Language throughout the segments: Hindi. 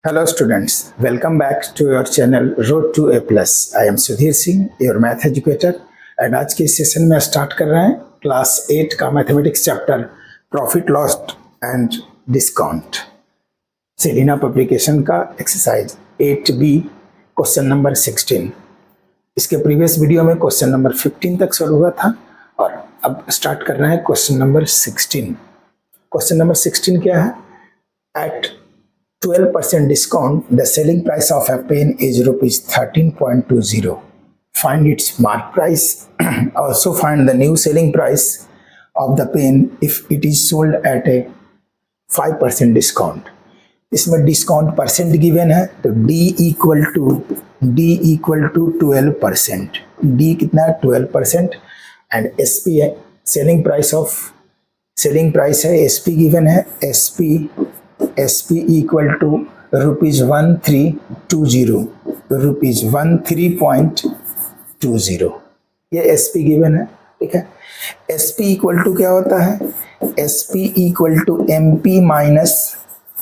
Hello students, welcome back to your channel Road to A+. I am Sudhir Singh, your math educator and आज के सेशन में स्टार्ट कर रहे हैं क्लास 8 का mathematics chapter profit loss and discount Selina publication का एक्सरसाइज 8B क्वेश्चन नंबर 16। इसके प्रीवियस वीडियो में क्वेश्चन नंबर 15 तक सॉल्व हुआ था और अब स्टार्ट कर रहे हैं क्वेश्चन नंबर 16। क्वेश्चन नंबर 16 क्या है? At 12% discount, the selling price of a pen is rupees 13.20. Find its mark price. Also find the new selling price of the pen if it is sold at a 5% discount. इसमें डिस्काउंट परसेंट गिवन है तो D इक्वल टू 12%। D कितना है? 12% एंड SP है सेलिंग प्राइस है SP गिवन है SP इक्वल टू रुपीज 13.20 ये SP गिवन है। ठीक है, SP इक्वल टू क्या होता है? SP equal to MP minus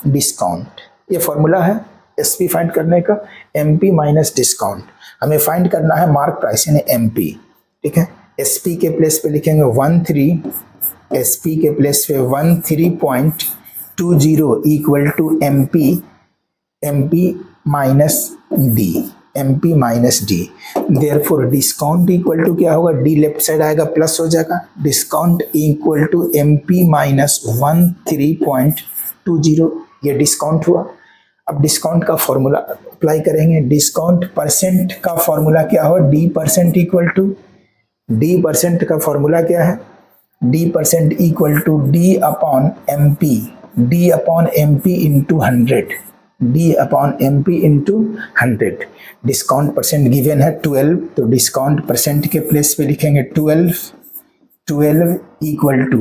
discount. ये फॉर्मूला है SP फाइंड करने का, MP माइनस डिस्काउंट। हमें फाइंड करना है मार्क प्राइस यानी MP। ठीक है, SP के प्लेस पे लिखेंगे 13, SP के प्लेस पे 13.20 equal to MP minus D। Therefore discount equal to क्या होगा? D लेफ्ट साइड आएगा प्लस हो जाएगा। Discount equal to MP minus 13.20 ये डिस्काउंट हुआ। अब डिस्काउंट का फॉर्मूला अप्लाई करेंगे। डिस्काउंट परसेंट का फॉर्मूला क्या हो? D percent equal to D percent का फॉर्मूला क्या है? D percent equal to D upon MP into 100। D upon MP into 100। Discount percent given है 12 तो डिस्काउंट परसेंट के प्लेस पे लिखेंगे 12 इक्वल टू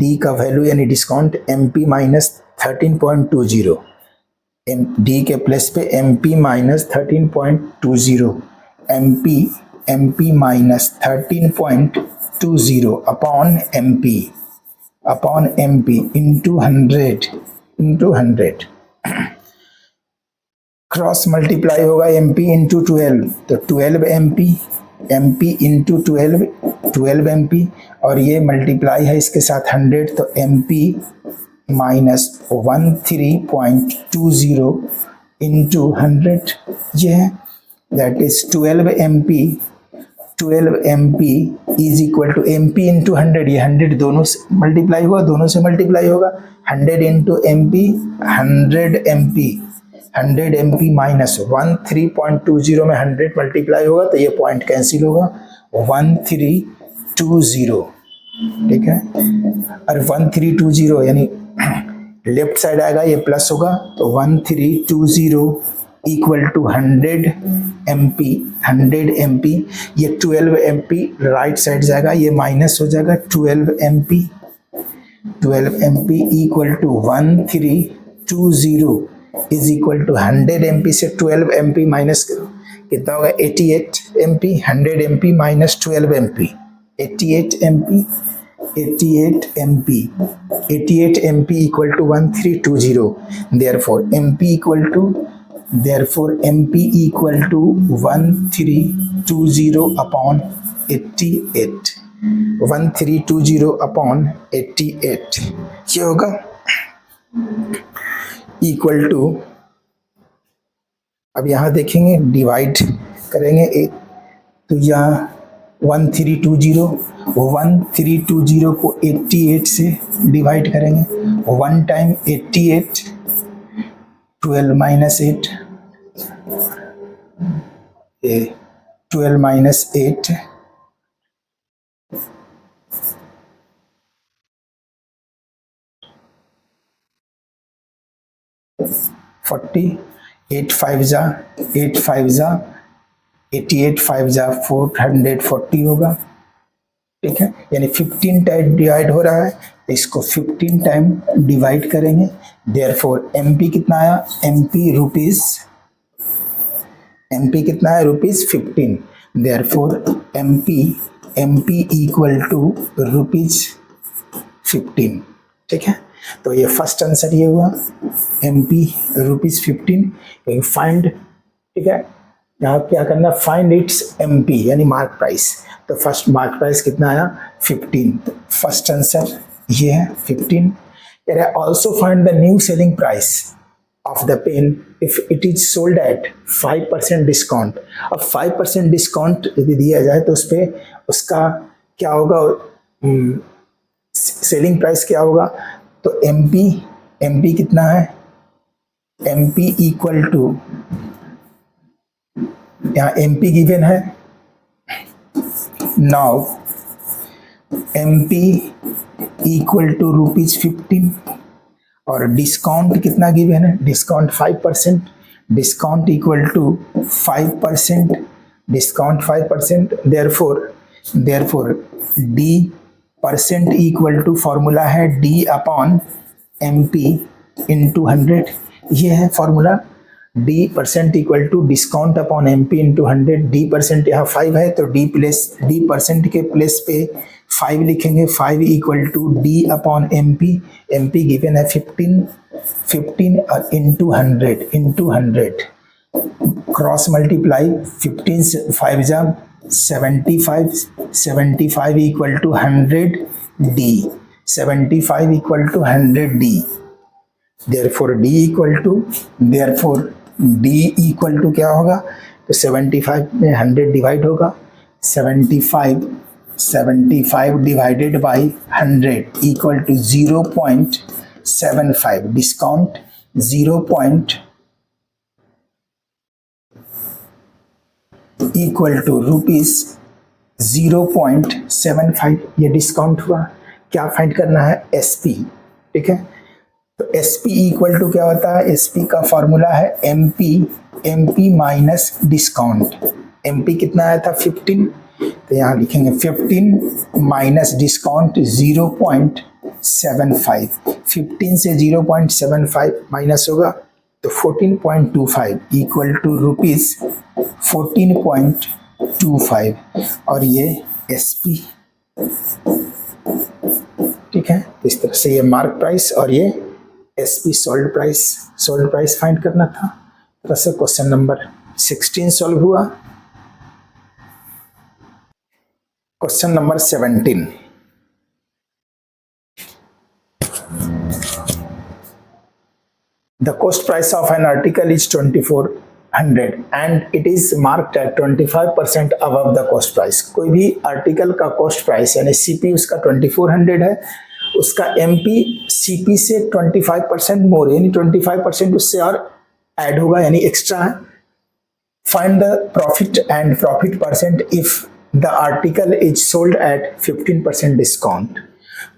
D का वैल्यू यानी डिस्काउंट MP माइनस 13.20। D के प्लेस पे MP minus 13.20 MP minus 13.20 upon MP into 100 cross multiply होगा MP इंटू 12 तो 12 MP इंटू 12 MP और ये मल्टीप्लाई है इसके साथ 100 तो MP माइनस 13.20 इंटू 100 ये है that is 12 MP is equal to MP into 100। ये 100 दोनों से मल्टीप्लाई हुआ, दोनों से मल्टीप्लाई होगा। 100 इंटू MP 100 MP माइनस 13.20 में 100 मल्टीप्लाई होगा तो ये पॉइंट कैंसिल होगा 1320। ठीक है, और 1320 यानी लेफ्ट साइड आएगा ये प्लस होगा तो 1320 इक्वल टू 100 MP। ये 12 MP राइट साइड जाएगा, ये माइनस हो जाएगा 12 MP equal to 1320 is equal to 100 MP से 12 MP माइनस कितना होगा? 88 MP। 100 MP minus 12 MP 88 MP equal to 1320। Therefore MP equal to 1320 upon 88। 1320 upon 88 ये होगा इक्वल टू, अब यहाँ देखेंगे डिवाइड करेंगे तो यहाँ 1320 को 88 से डिवाइड करेंगे। 1 टाइम 88 12 माइनस 8 12 माइनस 8 40 8 5 जा 88 5 जा 440 होगा। ठीक है, यानी 15 टाइम डिवाइड हो रहा है तो इसको 15 टाइम डिवाइड करेंगे। देयरफॉर MP कितना आया? MP कितना है? Rupees 15। Therefore MP equal to rupees 15। ठीक है, तो ये फर्स्ट आंसर ये हुआ MP ₹15 फाइंड, ठीक है। यहाँ क्या करना, फाइंड इट्स MP यानी मार्क प्राइस। तो फर्स्ट मार्क प्राइस कितना आया 15, तो फर्स्ट आंसर ये है 15। Also find the new selling price of the pen if it is sold eight 5% discount. अब 5% डिस्काउंट यदि दिया जाए तो उस पर उसका क्या होगा, सेलिंग प्राइस क्या होगा। तो MP कितना है, MP इक्वल टू, यहाँ MP गिवन है, नाउ MP इक्वल टू ₹15 और डिस्काउंट कितना गिवन है, discount 5%, discount equal to 5%, discount 5%, therefore D percent equal to formula है D अपॉन MP इंटू 100, ये है formula. D percent equal to discount upon MP into 100। D percent यहाँ 5 है तो D परसेंट के प्लेस पे 5 लिखेंगे, 5 equal to D upon MP given है 15 और इंटू 100 क्रॉस मल्टीप्लाई 15 से 5 जा 75 equal to 100D, 75 equal to 100D। Therefore D equal to क्या होगा, तो 75 में 100 डिवाइड होगा, 75 divided by 100 equal to 0.75, discount 0. Equal to ₹0.75, ये डिस्काउंट हुआ। क्या फाइंड करना है, SP, ठीक है। तो SP इक्वल टू क्या होता है, SP का फॉर्मूला है MP माइनस डिस्काउंट। MP कितना आया था 15, तो यहाँ लिखेंगे 15 माइनस डिस्काउंट 0.75, 15 से 0.75 माइनस होगा तो 14.25 इक्वल टू ₹14.25 और ये SP, ठीक है। इस तरह से ये मार्क प्राइस और ये SP सोल्ड प्राइस फाइंड करना था। तरह से क्वेश्चन नंबर 16 सॉल्व हुआ। Question number 17, the cost price of an article is 2400 and it is marked at 25% above the cost price। कोई भी आर्टिकल का कॉस्ट प्राइस यानी CP उसका 2400 है, उसका MP CP से 25% मोर यानी 25% उससे और ऐड होगा यानी एक्स्ट्रा है। Find the profit and profit percent if the article is sold at 15% discount.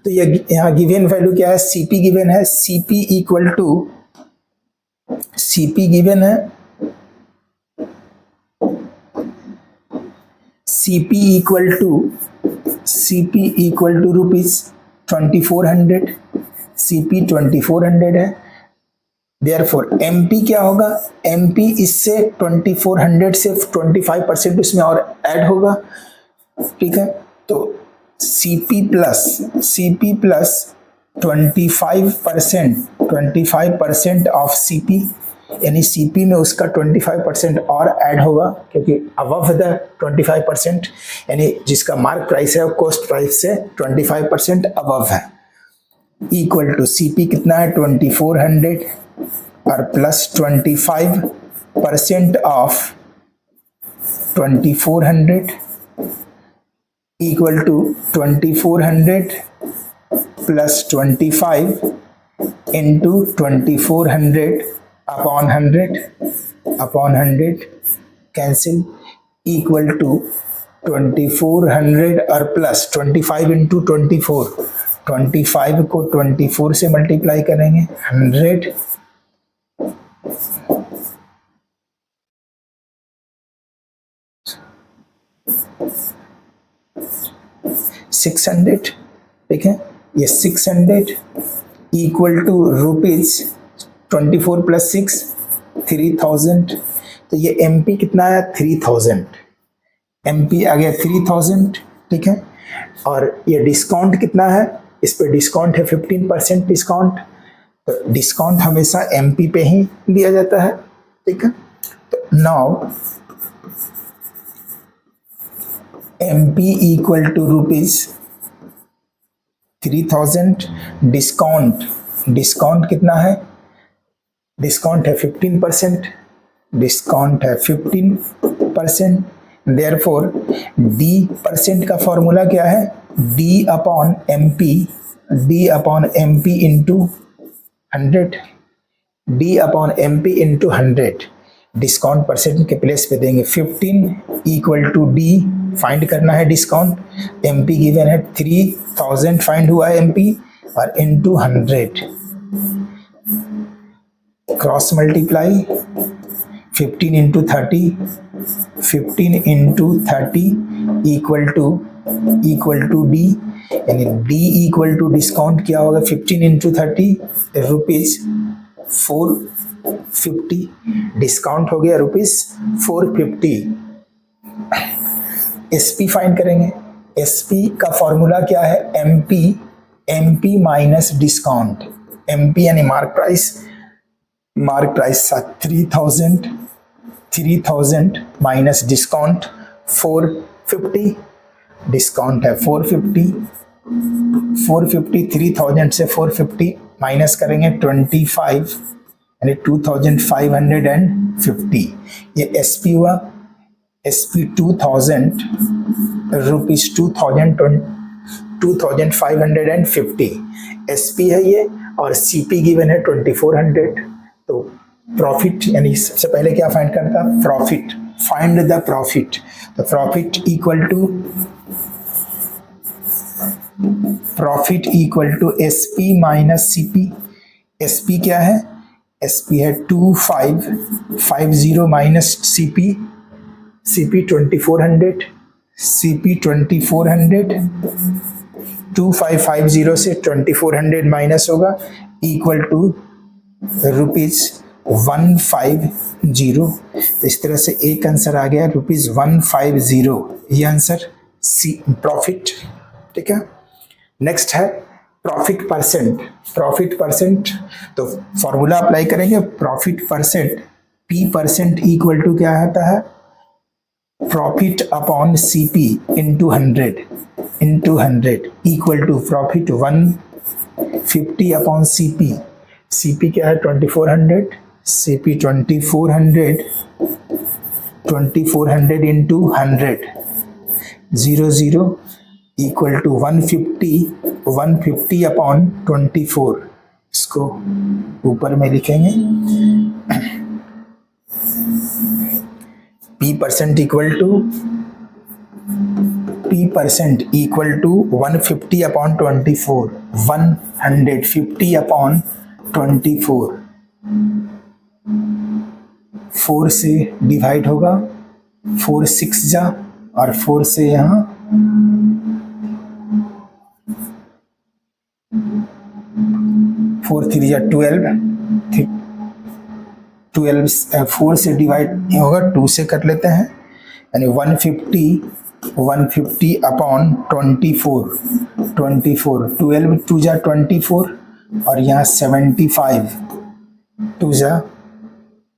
तो ये यहाँ गिवन वैल्यू क्या है, CP गिवन है, CP equal to CP given है, CP इक्वल टू ₹2400, CP 2400 है। देयरफॉर MP क्या होगा, MP इससे 2400 से 25% उसमें और ऐड होगा, ठीक है। तो CP प्लस 25% ऑफ CP यानी CP में उसका 25% और ऐड होगा क्योंकि अबव द 25% यानी जिसका मार्क प्राइस है वो कॉस्ट प्राइस से 25% अबव है। इक्वल टू CP कितना है 2400 और plus 25% of 2400 equal to 2400 plus 25 into 2400 upon 100 cancel equal to 2400 और प्लस 25 इंटू 25 को 24 से मल्टीप्लाई करेंगे 100 600, ठीक है। ये 600 इक्वल टू ₹24 प्लस 6 3000। तो ये MP कितना है 3000, MP आ गया 3000, ठीक है। और ये डिस्काउंट कितना है इस पे डिस्काउंट है 15% डिस्काउंट, तो डिस्काउंट हमेशा एमपी पे ही दिया जाता है, ठीक है। तो now MP equal to ₹3000, discount कितना है, डिस्काउंट है 15%, डिस्काउंट है 15%, देयरफॉर डी परसेंट का फॉर्मूला क्या है, D upon MP into 100, D upon MP into 100, discount percent के प्लेस पे देंगे 15 इक्वल टू डी, फाइंड करना है डिस्काउंट, एमपी गिवन है 3000 फाइंड हुआ है एमपी, और into 100, cross multiply 15 into 30 equal to D, यानी डी इक्वल टू डिस्काउंट क्या होगा, 15 इंटू 30 ₹450, डिस्काउंट हो गया ₹450। एसपी फाइंड करेंगे, एसपी का फॉर्मूला क्या है, एमपी माइनस डिस्काउंट, एमपी यानी mark price 3000 minus discount 450, discount है 450, 3000 से 450 माइनस करेंगे 25 यानी 2550, ये एसपी हुआ, एसपी 2000 रुपीज 2550 एसपी है ये, और सीपी गिवन है 2400। तो प्रॉफिट यानी सबसे पहले क्या फाइंड करता, प्रॉफिट, फाइंड द प्रॉफिट, तो profit equal to SP minus CP, SP क्या है, एसपी है 2550 माइनस सीपी 2400, 2550 से 2400 माइनस होगा इक्वल टू ₹150। तो इस तरह से एक आंसर आ गया ₹150, ये आंसर सी प्रॉफिट, ठीक है। नेक्स्ट है प्रॉफिट परसेंट, तो फॉर्मूला अप्लाई करेंगे, profit percent, P percent equal to क्या आता है, profit upon CP into 100 equal to profit 150 upon CP, CP क्या है 2400, CP 2400 into 100 00 equal to 150 upon 24, इसको ऊपर में लिखेंगे, P percent equal to 150 upon 24, 150 upon 24, 4 से डिवाइड होगा, 4 6 जा, और 4 से यहाँ 4 3 जा 12, 4 से डिवाइड होगा, 2 से कर लेते हैं, यानी 150 अपॉन 24, 12 2 जा 24, और यहाँ 75 2 जा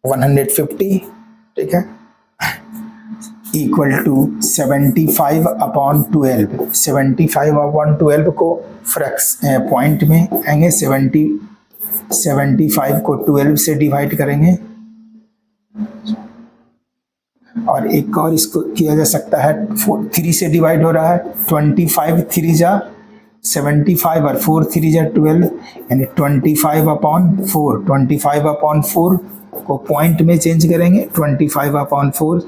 150, ठीक है, इक्वल टू 75 अपॉन 12, 75 अपॉन 12 को पॉइंट में आएंगे, 75 को 12 से डिवाइड करेंगे, और एक और इसको किया जा सकता है, 3 से डिवाइड हो रहा है, 25 3 जा 75 और 4 3 जा 12, यानी 25 अपॉन 4 को पॉइंट में चेंज करेंगे, 25 अपॉन 4,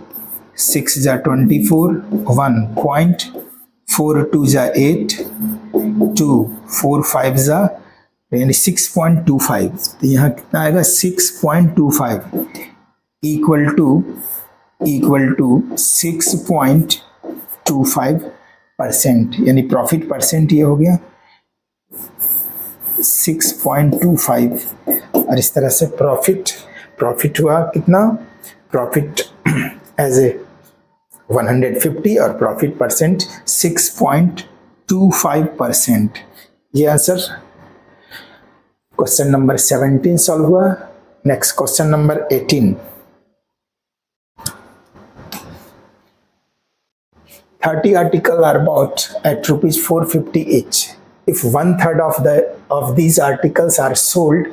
6 जा 24, 1 पॉइंट, 4 2 जा 8, 2 4 5 जा, यानी 6.25, तो यहाँ कितना आएगा 6.25 इक्वल टू 6.25%, यानी प्रॉफिट परसेंट ये हो गया 6.25, और इस तरह से प्रॉफिट हुआ कितना, प्रॉफिट एज ए 150 और प्रॉफिट परसेंट 6.25%, ये आंसर क्वेश्चन नंबर 17 सॉल्व हुआ। Next question number 18। 30 articles are bought at rupees 450 each. If 1/3 of these articles are sold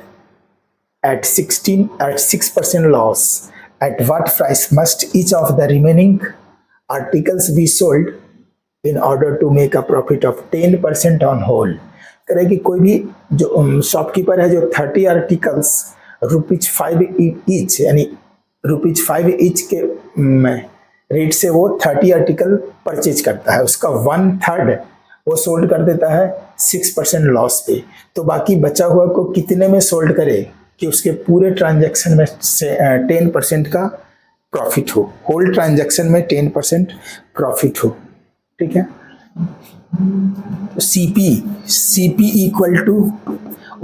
at 6% loss, at what price must each of the remaining articles be sold in order to make a profit of 10% on whole? करें कि कोई भी जो शॉपकीपर है जो 30 आर्टिकल्स ₹5 ईच यानी ₹5 ईच के रेट से वो 30 आर्टिकल परचेज करता है, उसका 1/3 वो सोल्ड कर देता है 6% लॉस पे। तो बाकी बचा हुआ को कितने में सोल्ड करे कि उसके पूरे ट्रांजैक्शन में से 10% का प्रॉफिट हो, होल ट्रांजैक्शन में 10% प्रॉफिट हो। ठीक है, सीपी इक्वल टू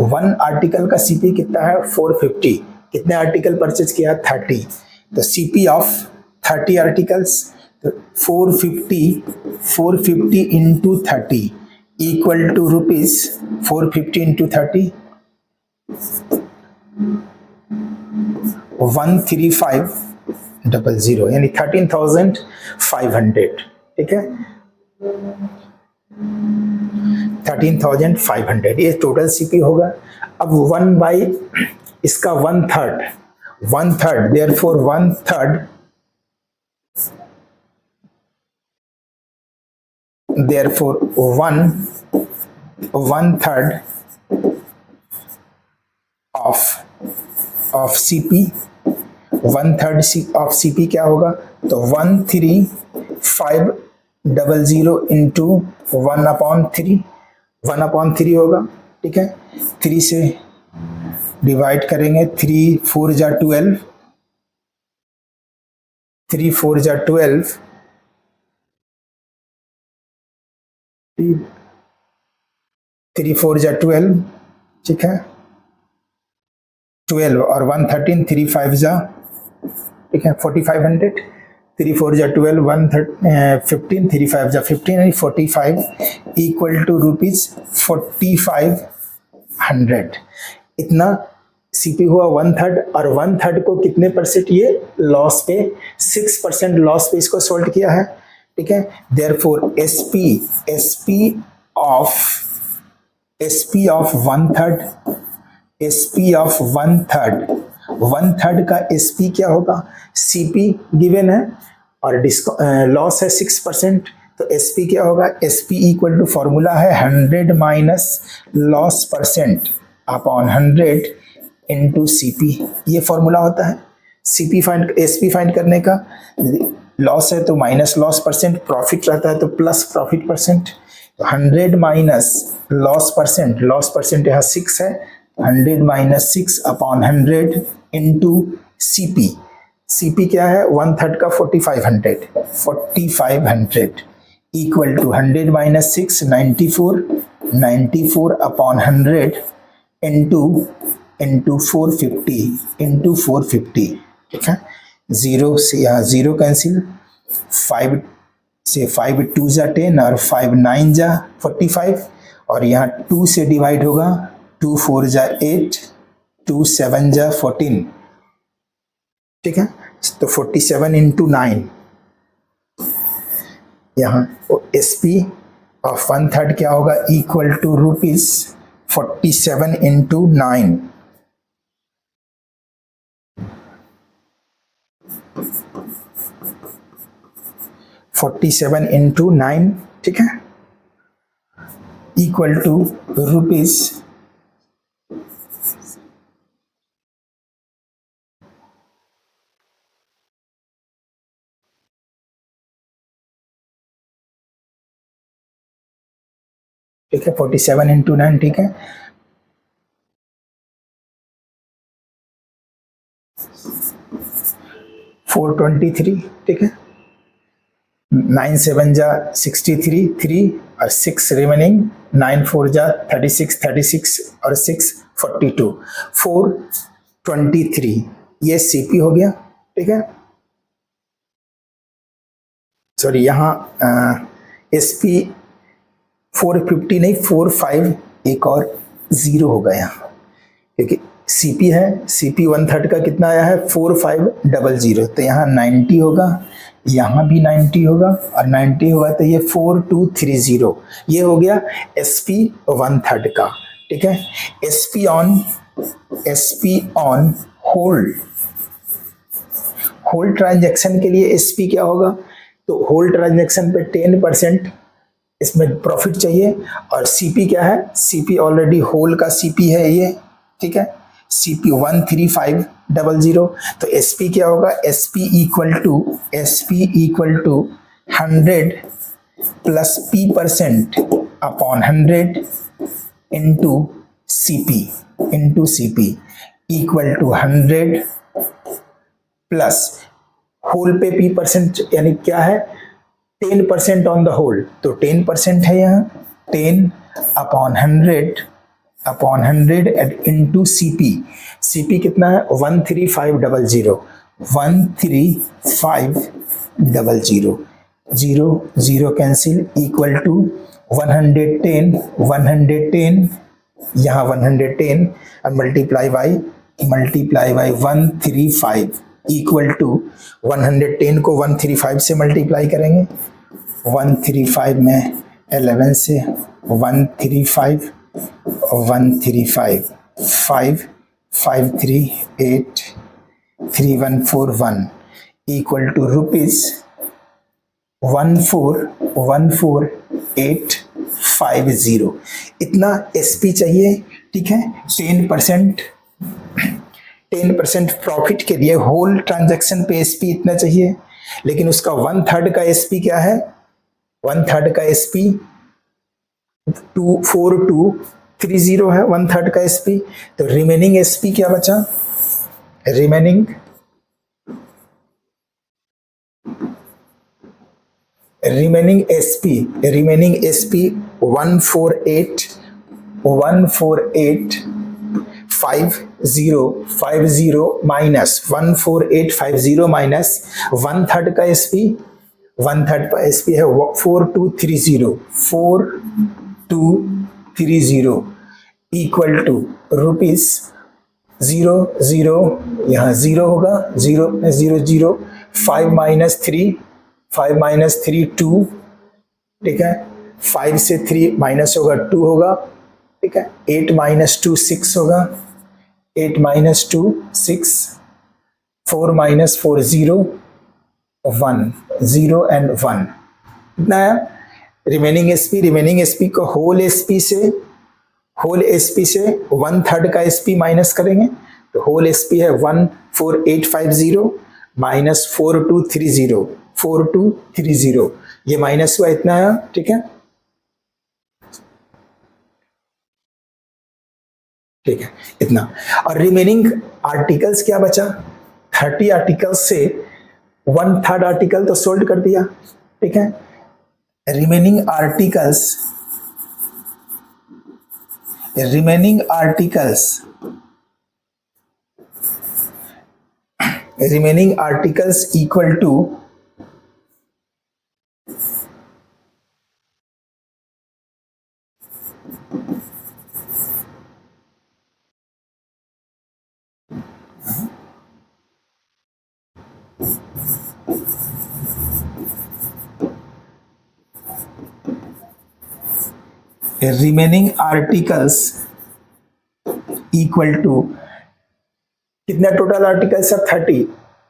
1 आर्टिकल का सीपी कितना है 450, कितने आर्टिकल परचेज किया 30, तो सीपी ऑफ 30 आर्टिकल्स तो 450 into 30 equal to rupees 450 into 30 13500 यानी 13,500। ठीक है, 13,500 ये टोटल सीपी होगा। अब 1 बाई इसका 1/3 therefore 1/3 of CP 1/3 of CP क्या होगा, तो 13500 इंटू 1/3 होगा। ठीक है, 3 से डिवाइड करेंगे, 3 4 जा 12, 3 4 जा 12, 3 4 जा 12। ठीक है, 12 और 113 3 5 जा, ठीक है 4500, 3 4 जा 12 15 3 5 जा 15 यानी 45 इक्वल टू रुपीज 4500। इतना सीपी हुआ 1/3 और 1/3 को कितने परसेंट ये लॉस पे 6% लॉस पे इसको सोल्ड किया है। ठीक है, देयरफॉर एसपी ऑफ 1/3 का एसपी क्या होगा, सीपी गिवन है और लॉस है 6%, तो एसपी क्या होगा, एसपी इक्वल टू फॉर्मूला है 100 minus loss percent upon 100 into CP. ये फॉर्मूला होता है एसपी फाइंड करने का। लॉस है तो माइनस लॉस परसेंट, प्रॉफिट रहता है तो प्लस प्रॉफिट परसेंट। तो 100 माइनस लॉस परसेंट यहाँ 6 है, 100 माइनस 6 अपॉन 100 इंटू सीपी क्या है 1/3 का 4500 equal to 100 minus 6 94 upon 100 into 450। ठीक है, 0 से यहाँ 0 कैंसिल, 5 से 5 2 जा 10 और 5 9 जा 45 और यहाँ 2 से डिवाइड होगा, 2 4 जा 8, 2 7 जा 14। ठीक है, तो 47 इंटू 9 यहाँ एसपी ऑफ 1/3 क्या होगा इक्वल टू रुपीज 47 इंटू 9। ठीक है, इक्वल टू रुपीज 47 इंटू 9। ठीक है, 423। ठीक है, 9 7 जा 63 3 और 6 रिमेनिंग, 9 4 जा 36 और 6 42 423 ये सीपी हो गया। ठीक है, सॉरी यहाँ एसपी 450 नहीं 45 एक और 0 होगा यहाँ, क्योंकि CP है, CP 1/3 का कितना आया है 4500, तो यहाँ 90 होगा, यहाँ भी 90 होगा, और 90 होगा तो ये 4230, ये हो गया SP 1/3 का। ठीक है, SP ऑन होल्ड ट्रांजैक्शन के लिए SP क्या होगा, तो होल्ड ट्रांजैक्शन पे 10% इसमें प्रॉफिट चाहिए, और CP क्या है, CP ऑलरेडी होल का CP है ये। ठीक है, CP 13500, तो SP क्या होगा, SP equal to 100 plus P% upon 100 into CP equal to 100 plus whole पे P% यानी क्या है 10% ऑन द होल, तो 10% है यहाँ, 10 अपॉन 100 इंटू CP कितना है 13500, 0 कैंसिल इक्वल टू 110 यहाँ 110 और मल्टीप्लाई बाई 135 इक्वल टू 110 को 135 से मल्टीप्लाई करेंगे, 135 में 11 से 135 5 5 3 8 3141 इक्वल टू रुपीज 14850, इतना SP चाहिए। ठीक है, 10% प्रॉफिट के लिए होल ट्रांजैक्शन पे SP इतना चाहिए, लेकिन उसका 1/3 का SP क्या है, 1/3 का SP 4230 है, 1/3 का SP, तो रिमेनिंग SP क्या बचा, रिमेनिंग SP 14850 माइनस 14850 माइनस 1/3 का SP, 1/3 का SP है 4230 इक्वल टू रुपीज 0 यहाँ 0 होगा, 0 5 माइनस 3 2, ठीक है, 5 से 3 माइनस होगा 2 होगा, ठीक है, 8 माइनस 2 6 होगा, 8 माइनस 2 6, 4 माइनस 4 0 1 0 एंड 1, कितना है रिमेनिंग SP को होल SP से 1/3 का SP माइनस करेंगे, तो होल SP है 14850 माइनस 4230, ये माइनस हुआ इतना है, ठीक है, इतना। और रिमेनिंग आर्टिकल्स क्या बचा, 30 आर्टिकल्स से 1/3 आर्टिकल तो सोल्ड कर दिया, ठीक है, रिमेनिंग आर्टिकल्स इक्वल टू कितना टोटल आर्टिकल सब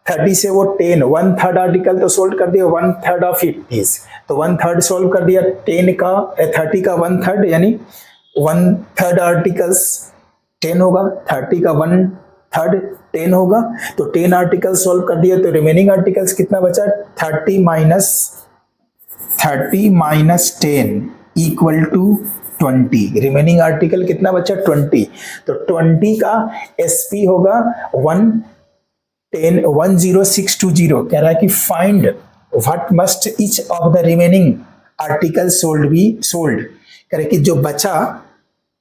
30 से वो 10, 1/3 आर्टिकल तो सोल्व कर दिया, 1/3 ऑफ इट इज, तो 1/3 सोल्व कर दिया, 30 का 1/3 यानी 1/3 आर्टिकल्स 10 होगा, 30 का 1/3 10 होगा, तो 10 आर्टिकल सोल्व कर दिया, तो रिमेनिंग आर्टिकल्स कितना बचा, 30 minus 10 equal to 20, remaining article कितना बचा 20, तो 20 का SP होगा 10620, कह रहा है कि find what must each of the remaining article sold be sold, कह रहा है कि जो बचा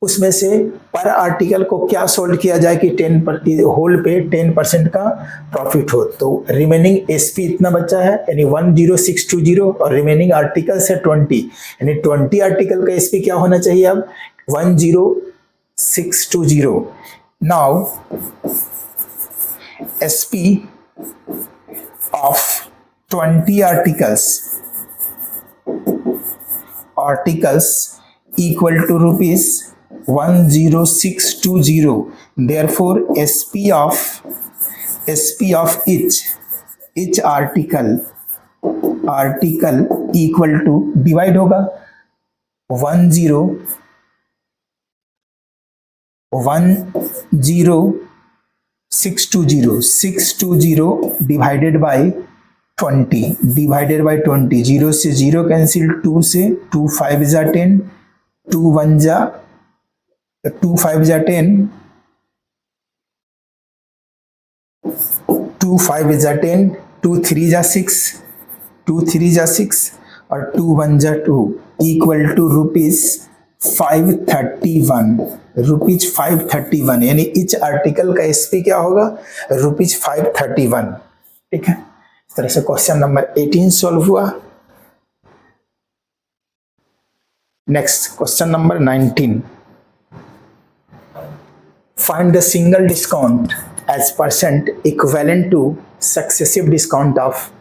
उसमें से पर आर्टिकल को क्या सोल्ड किया जाए कि 10 होल पे 10% का प्रॉफिट हो, तो रिमेनिंग SP इतना बचा है यानी 10620, और रिमेनिंग आर्टिकल से 20 यानी 20 आर्टिकल का SP क्या होना चाहिए अब 10620. Now SP of 20 articles equal to rupees 10620. Therefore SP of each article equal to, divide होगा 10620 डिवाइडेड बाय 20 जीरो से जीरो कैंसिल, 2 से 2 5 जा 10, 2 1 जा 2 5 जा 10, 2 5 जा 10, 2 3 जा 6, 2 3 जा 6 और 2 1 जा 2 इक्वल टू रुपीज 531, यानी इच आर्टिकल का एसपी क्या होगा, रुपीज 531। ठीक है, इस तरह से क्वेश्चन नंबर 18 सॉल्व हुआ। Next question number 19, find the single discount as percent equivalent to successive discount of,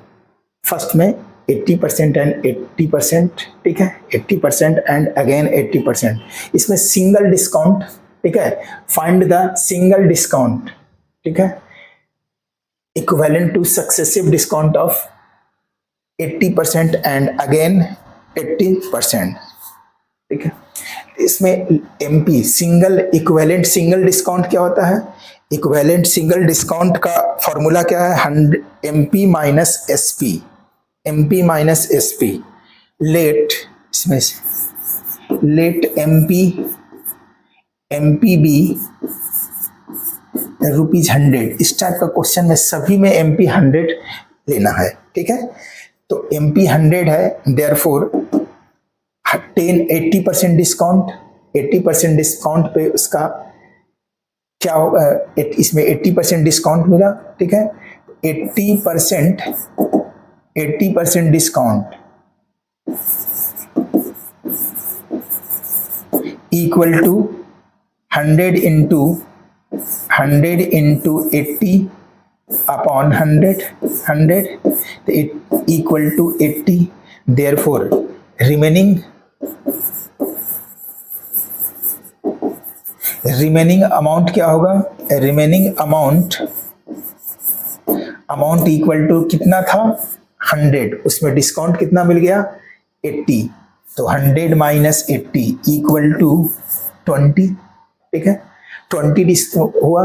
first में 80% एंड 80%, ठीक है, 80% एंड अगेन 80%, इसमें सिंगल डिस्काउंट, ठीक है, फाइंड द सिंगल डिस्काउंट, ठीक है, equivalent to successive discount of 80% and again 80%, ठीक है। इसमें MP single equivalent single discount क्या होता है, इक्विवेलेंट सिंगल डिस्काउंट का फॉर्मूला क्या है, 100 एमपी माइनस एसपी, लेट इसमें से लेट एमपी बी रुपीज 100। इस टाइप का क्वेश्चन में सभी में एमपी 100 लेना है, ठीक है। तो एमपी 100 है, देयरफॉर 80% डिस्काउंट, 80% डिस्काउंट पे उसका क्या होगा, इसमें 80% डिस्काउंट मिला, ठीक है। 80% discount equal to 100 into 80 upon 100 equal to 80। Therefore remaining amount क्या होगा, रिमेनिंग अमाउंट इक्वल टू कितना था 100, उसमें डिस्काउंट कितना मिल गया 80, तो 100 माइनस 80 इक्वल टू 20, ठीक है, 20 हुआ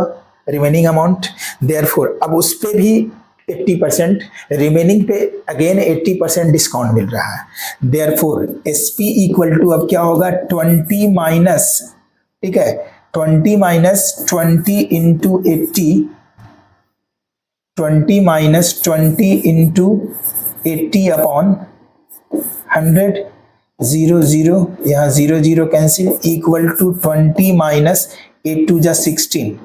रिमेनिंग अमाउंट। देयरफॉर अब उस पे भी 80%, रिमेनिंग पे अगेन 80% डिस्काउंट मिल रहा है। देयरफॉर एसपी इक्वल टू अब क्या होगा 20 माइनस, ठीक है, 20 minus 20 into 80, 20 minus 20 into 80 upon 100, 0 यहाँ 0 कैंसिल इक्वल टू 20 माइनस 8 टू जा 16,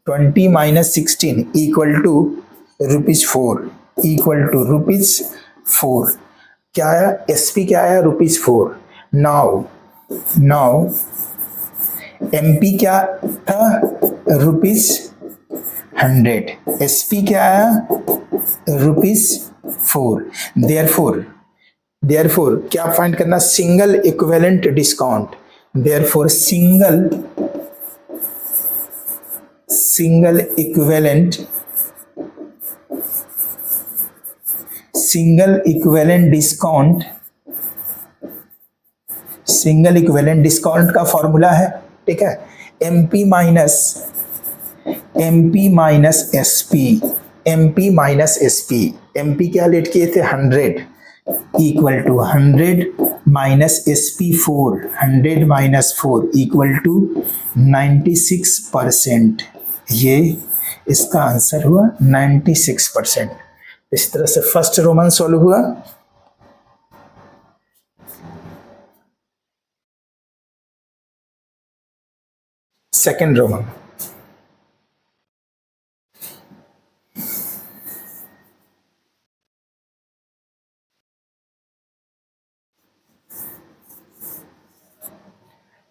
20 minus 16 equal to rupees 4, equal to rupees 4। क्या आया, एसपी क्या आया, रुपीज 4। नाउ एमपी क्या था, रुपीज 100, एसपी क्या आया, रुपीज 4। देयरफॉर क्या फाइंड करना, single equivalent discount. Therefore single equivalent discount का फॉर्मूला है, ठीक है, एमपी माइनस एसपी, एमपी क्या लेट किए थे 100 equal to 100 minus SP 4, 100 minus 4 equal to 96%। ये इसका आंसर हुआ 96%। इस तरह से फर्स्ट रोमन सॉल्व हुआ। सेकेंड रोमन,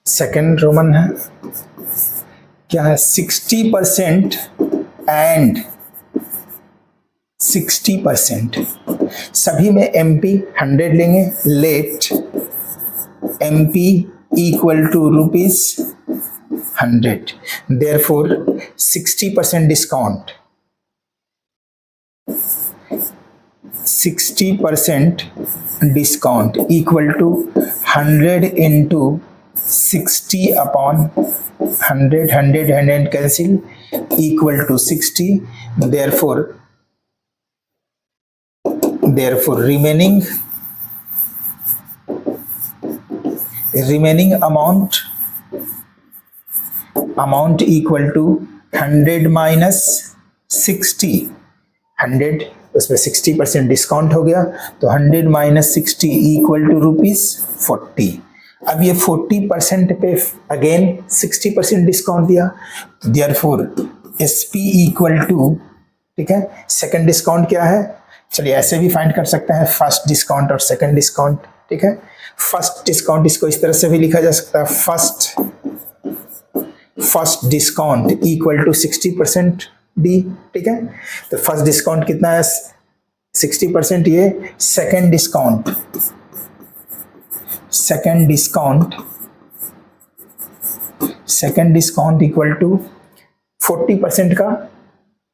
सेकेंड रोमन है क्या है, 60% एंड 60%, सभी में MP 100 लेंगे। Let MP equal to ₹100, therefore 60% discount, 60% discount equal to 100 into 60 upon 100, 100 cancel, equal to 60, therefore remaining amount equal to 100 minus 60, 100 उसमें 60% डिस्काउंट हो गया तो 100 minus 60 इक्वल टू ₹40। अब ये 40% पे अगेन 60% डिस्काउंट दिया, तो देयरफॉर SP इक्वल टू, ठीक है, सेकंड डिस्काउंट क्या है, चलिए ऐसे भी फाइंड कर सकते हैं, फर्स्ट डिस्काउंट और सेकंड डिस्काउंट। ठीक है, फर्स्ट डिस्काउंट इसको इस तरह से भी लिखा जा सकता है, first discount equal to 60% D. ठीक है, तो फर्स्ट डिस्काउंट कितना है 60%, ये सेकंड डिस्काउंट इक्वल टू 40% का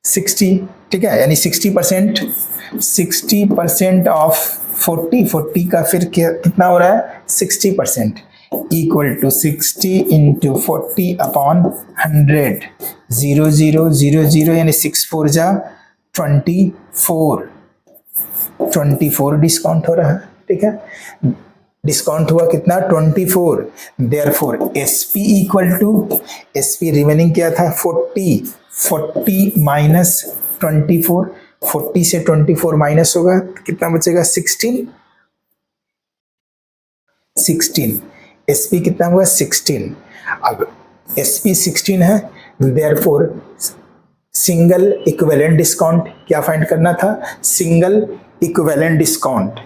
60। ठीक है, यानी 60% ऑफ 40 का फिर कितना हो रहा है 60%, इक्वल टू 60 इंटू 40 अपॉन 100, 0 0 0 0 यानी 6 4 जा 24 डिस्काउंट हो रहा है। ठीक है, डिस्काउंट हुआ कितना 24, therefore SP equal to, SP remaining क्या था 40 माइनस 24, 40 से 24 माइनस होगा कितना बचेगा 16, SP कितना हुआ 16। अब SP 16 है, देयरफॉर सिंगल इक्विवेलेंट डिस्काउंट क्या फाइंड करना था, single equivalent discount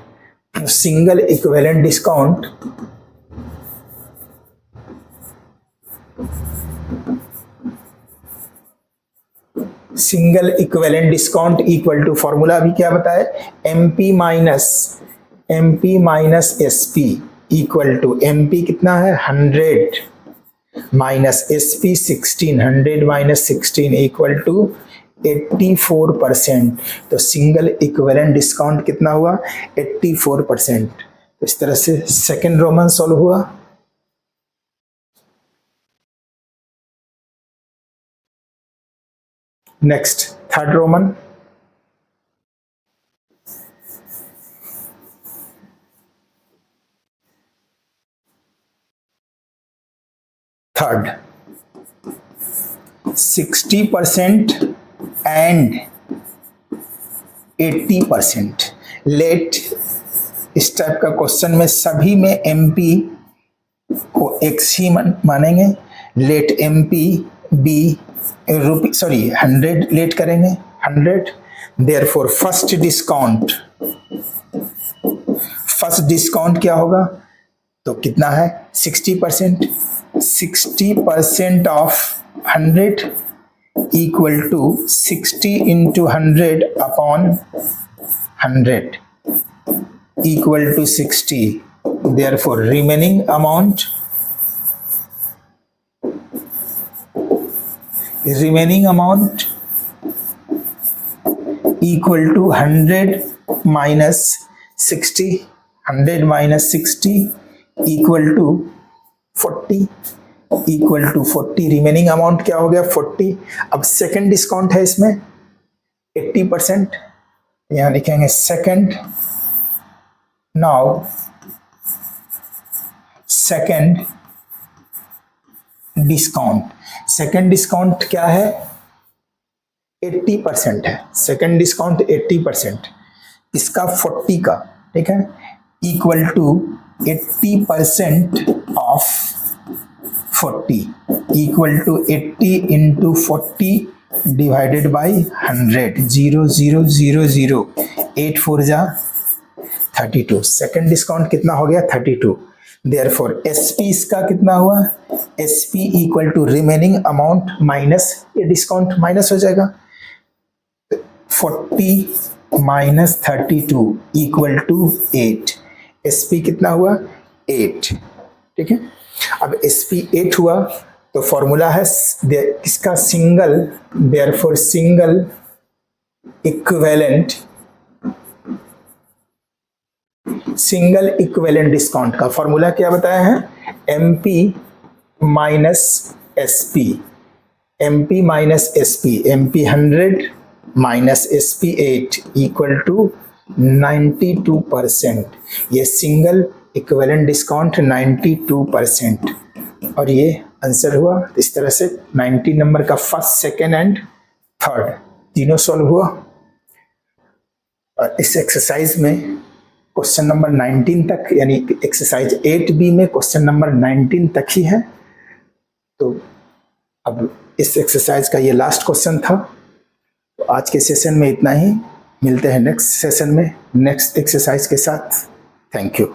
equal to formula अभी क्या बताए, MP minus SP equal to MP कितना है 100 minus SP 16, 100 minus 16 equal to 84%। तो सिंगल इक्विवेलेंट डिस्काउंट कितना हुआ 84%। इस तरह से सेकेंड रोमन सॉल्व हुआ। Next third roman, third 60% and 80%। Let इस टाइप का क्वेश्चन में सभी में MP को X ही मानेंगे। लेट MP बी 100 लेट करेंगे 100, देयरफॉर फर्स्ट डिस्काउंट क्या होगा, तो कितना है 60% off 100 equal to 60 into 100 upon 100 equal to 60, therefore remaining amount equal to 100 minus 60, 100 minus 60 equal to 40, remaining amount क्या हो गया 40। अब सेकंड डिस्काउंट है इसमें 80%, यहां लिखेंगे सेकंड, नाउ सेकंड डिस्काउंट क्या है 80% है, सेकंड डिस्काउंट 80% इसका 40 का, ठीक है, equal to 80% off 40 equal to 80 into 40 divided by 100, 0 0 0 0 8 4 जा 32। सेकेंड डिस्काउंट कितना हो गया 32। देयरफॉर एसपी इसका कितना हुआ, SP equal to remaining amount minus ये डिस्काउंट माइनस हो जाएगा, 40 माइनस 32 इक्वल टू 8। एसपी कितना हुआ 8, ठीक है। अब एसपी 8 हुआ तो फॉर्मूला है इसका single, therefore single equivalent discount का फॉर्मूला क्या बताया है, MP minus SP, MP minus SP, MP 100 minus SP 8 equal to 92%। ये सिंगल इक्विवेलेंट डिस्काउंट 92%, और ये आंसर हुआ। इस तरह से 90 नंबर का फर्स्ट, सेकेंड एंड थर्ड तीनों सॉल्व हुआ। और इस एक्सरसाइज में क्वेश्चन नंबर 19 तक, यानी एक्सरसाइज 8B में क्वेश्चन नंबर 19 तक ही है। तो अब इस एक्सरसाइज का ये लास्ट क्वेश्चन था। तो आज के सेशन में इतना ही, मिलते हैं नेक्स्ट सेशन में नेक्स्ट एक्सरसाइज के साथ। Thank you.